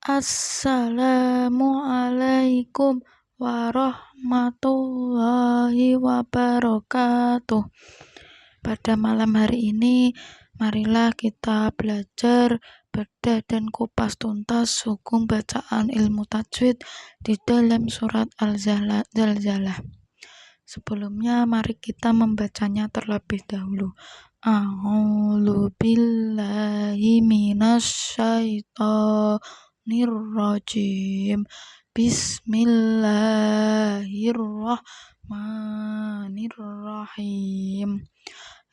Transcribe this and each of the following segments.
Assalamualaikum warahmatullahi wabarakatuh. Pada malam hari ini, marilah kita belajar bedah dan kupas tuntas hukum bacaan ilmu tajwid di dalam surat Al-Zalzalah. Sebelumnya, mari kita membacanya terlebih dahulu. A'udzu billahi minasyaitonir rajim. Bismillahirrahmanirrahim.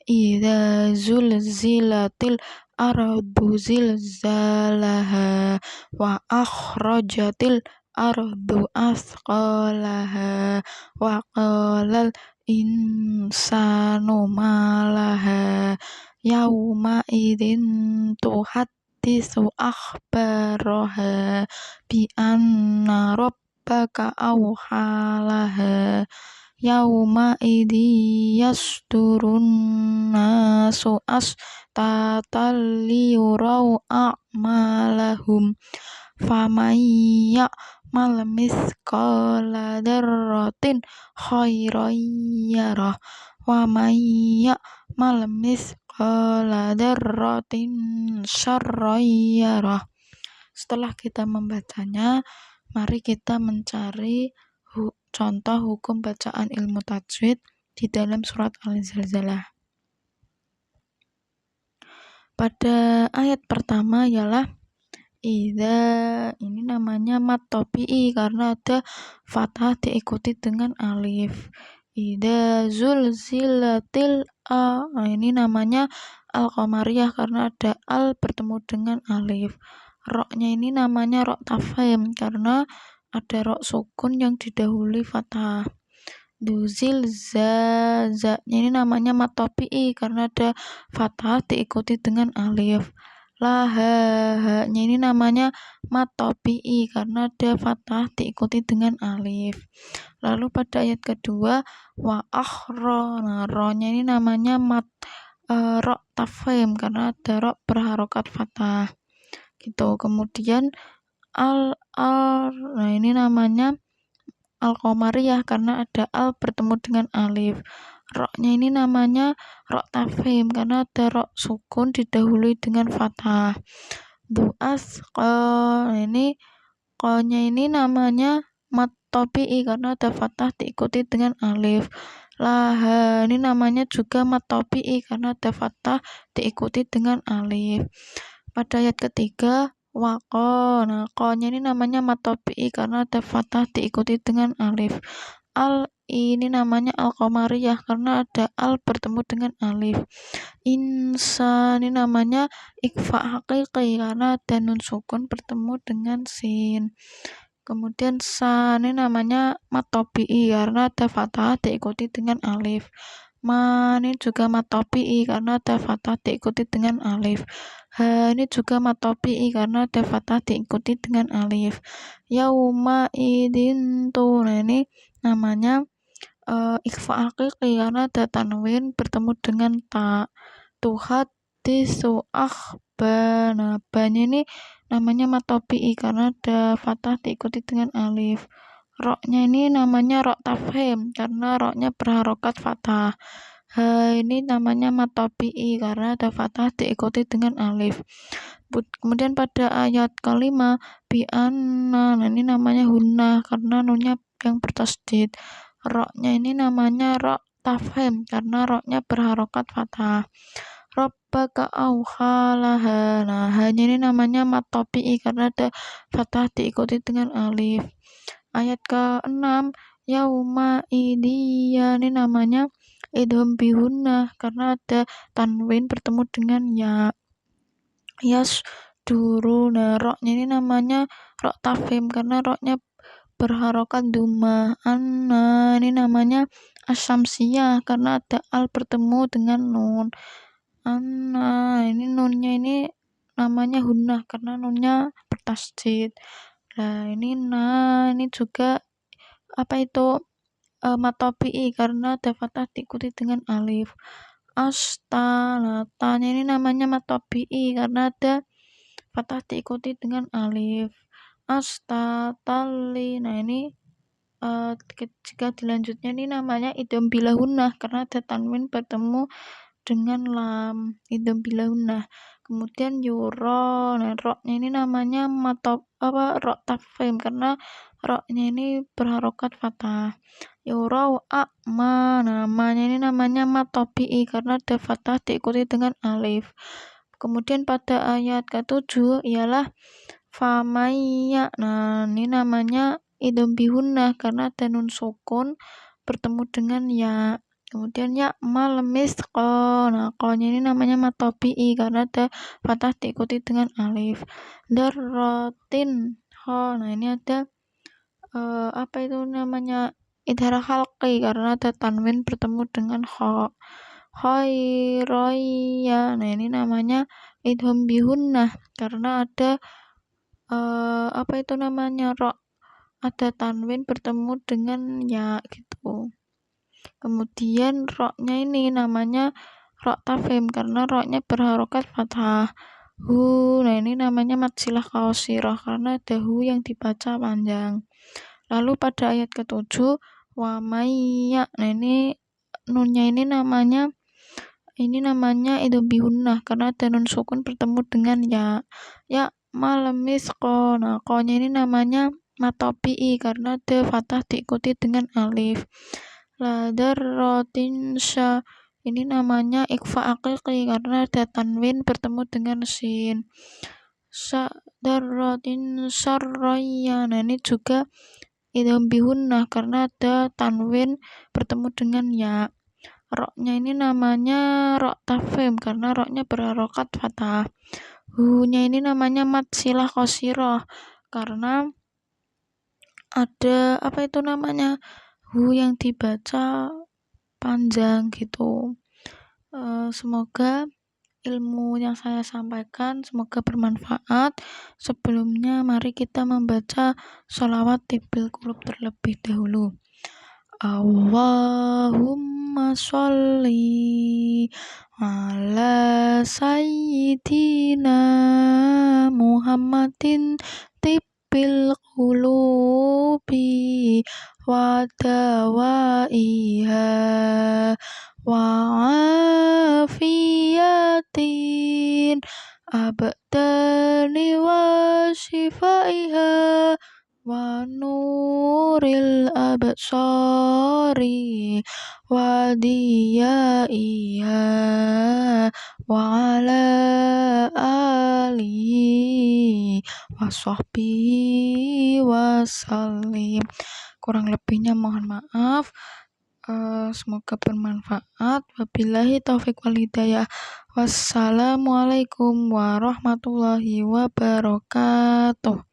Idza zulzilatil ardu zilzalaha wa akhrajatil ardu athqalaha wa qalal insanu malaha yauma idzin tuhaddisu akhbaraha bi anna rabbaka awhalaha yauma idzi yasdurun nasu astatan liyurau a'malahum faman ya'mal mithqala dzarratin khairan yarah wa man ya'mal mithqala dzarratin syarran yarah. Setelah kita membacanya, mari kita mencari contoh hukum bacaan ilmu tajwid di dalam surat Al-Zalzalah. Pada ayat pertama ialah idza, ini namanya mad tabi'i karena ada fathah diikuti dengan alif. Idza zulzilatil ini namanya al-qamariyah karena ada al bertemu dengan alif. Roknya ini namanya rok tafkhim karena ada rok sukun yang didahului fathah. Duzil za ini namanya mad tabi'i karena ada fathah diikuti dengan alif. Laha nya ini namanya mad tabi'i karena ada fathah diikuti dengan alif. Lalu pada ayat kedua wa akhra, nah ro-nya ini namanya mad ro tafkhim karena ada ro berharokat fathah gitu. Kemudian nah ini namanya al-qamariyah karena ada al bertemu dengan alif. Roknya ini namanya rok tafkhim karena ada rok sukun didahului dengan fathah. Du'as ini qa-nya ini namanya mad tabi'i karena ada fathah diikuti dengan alif. Laha ini namanya juga mad tabi'i karena ada fathah diikuti dengan alif. Pada ayat ketiga waqa, nah qa-nya ini namanya mad tabi'i karena ada fathah diikuti dengan alif. Al ini namanya al-qamariyah karena ada al bertemu dengan alif. Insa ini namanya ikhfa haqiqi karena ada nun sukun bertemu dengan sin. Kemudian sa ini namanya mad tabi'i karena ada fathah diikuti dengan alif. Ma ini juga mad tabi'i karena ada fathah diikuti dengan alif. Ha ini juga mad tabi'i karena ada fathah diikuti dengan alif. Yauma idin tuh, nah ini namanya ikhfa haqiqi karena ada tanwin bertemu dengan ta. Tuhaddisu akhbar, nah banya ini namanya mad tabi'i karena ada fathah diikuti dengan alif. Roknya ini namanya rok tafkhim karena roknya berharokat fathah. Ha ini namanya mad tabi'i karena ada fathah diikuti dengan alif. Kemudian pada ayat kelima bi anna, nah ini namanya hunnah karena nunnya yang bertasydid. Roknya ini namanya rok tafkhim karena roknya berharokat fathah. Rabbaka awhalaha, nah hanya ini namanya mad tabi'i karena ada fathah diikuti dengan alif. Ayat ke-6 yauma idiyya, ini namanya idgham bihunna karena ada tanwin bertemu dengan ya. Yasduru, nah roknya ini namanya rok tafkhim karena roknya berharokat duma. Anna ini namanya asyamsiyah karena ada al bertemu dengan nun. Anna ini nunnya ini namanya hunnah karena nunnya bertasydid. Nah ini ini juga apa itu mad tabi'i karena ada fathah diikuti dengan alif. Asta, nah ta-nya ini namanya mad tabi'i karena ada fathah diikuti dengan alif. astatali. Nah ini jika dilanjutnya ini namanya idgham bilahunah karena ada tanwin bertemu dengan lam, idgham bilahunah. Kemudian yuro, nah roknya ini namanya rok tafkhim karena roknya ini berharokat fathah. Yuro akma, namanya ini namanya matobi'i karena ada fathah diikuti dengan alif. Kemudian pada ayat ke-7 ialah famaya. Nah, ini namanya idgham bihunah karena ada nun sukun bertemu dengan ya. Kemudian ya lemis ko. Nah, ko-nya ini namanya matobi'i karena ada fathah diikuti dengan alif. Darrotin ho. Nah, ini ada apa itu namanya idhar khalqi karena ada tanwin bertemu dengan ho. Khairoya. Nah, ini namanya idgham bihunah karena ada apa itu namanya ro, ada tanwin bertemu dengan ya gitu. Kemudian roknya ini namanya rok tafkhim karena roknya berharokat fathah. Nah ini namanya matsilah kaosiroh karena ada hu yang dibaca panjang. Lalu pada ayat ke-7 wamaya. Nah ini nunnya ini namanya idgham bihunah karena ada nun sukun bertemu dengan ya. Ya lemis ko. Nah ko-nya ini namanya matobi'i karena ada fathah diikuti dengan alif. La darrotin sya, ini namanya ikhfa aqiqi karena ada tanwin bertemu dengan sin. Sa darrotin syarroya. Nah ini juga idgham bihunah karena ada tanwin bertemu dengan ya. Roknya ini namanya rok tafkhim karena roknya berharokat fathah. Hu-nya ini namanya matsilah qasiroh karena ada apa itu namanya hu yang dibaca panjang gitu. Semoga ilmu yang saya sampaikan semoga bermanfaat. Sebelumnya mari kita membaca sholawat tibil qulub terlebih dahulu. Allahumma sholli ala sayyidina Muhammadin tibil qulubi wa dawaiha wa afiyatin abdani wa shifaiha wa nuril absari wa diyaiha wa ala alihi wa sahbihi wa sallim. Kurang lebihnya mohon maaf. Semoga bermanfaat. Wabillahi taufik wal hidayah. Wassalamualaikum warahmatullahi wabarakatuh.